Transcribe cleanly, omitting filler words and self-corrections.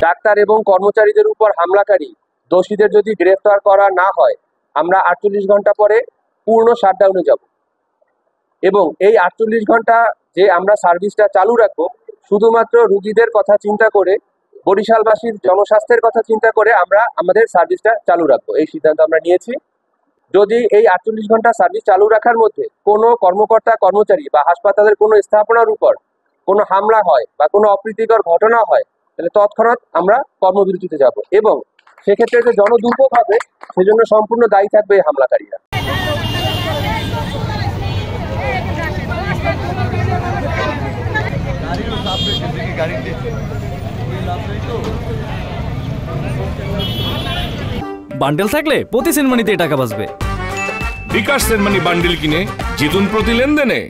Doctor এবং কর্মচারীদের উপর হামলাকারী দোষীদের যদি গ্রেফতার করা না হয়, আমরা 48 ঘন্টা পরে পূর্ণ শাটডাউনে যাব এবং এই 48 ঘন্টা যে আমরা সার্ভিসটা চালু রাখবো শুধুমাত্র রোগীদের কথা চিন্তা করে, বরিশালবাসীর জনস্বাস্থ্যের কথা চিন্তা করে আমরা আমাদের সার্ভিসটা চালু রাখবো। এই সিদ্ধান্ত আমরা নিয়েছি। যদি এই 48 ঘন্টা সার্ভিস চালু রাখার মধ্যে কোনো কর্মকর্তা কর্মচারী বা হাসপাতালের কোনো স্থাপনার উপর কোনো হামলা হয় বা কোনো অপ্রীতিকর ঘটনা হয়, তাহলে তৎক্ষণাৎ আমরা কর্মবিরতিতে যাব এবং সেক্ষেত্রে যে জনদুর্ভোগ হবে সেজন্য সম্পূর্ণ দায়ী থাকবে এই হামলাকারীরা। বান্ডেল থাকলে প্রতি সেনমানিতে টাকা বাঁচবে। বিকাশ সেনমানি বান্ডেল কিনে জিতুন প্রতি লেনদেনে।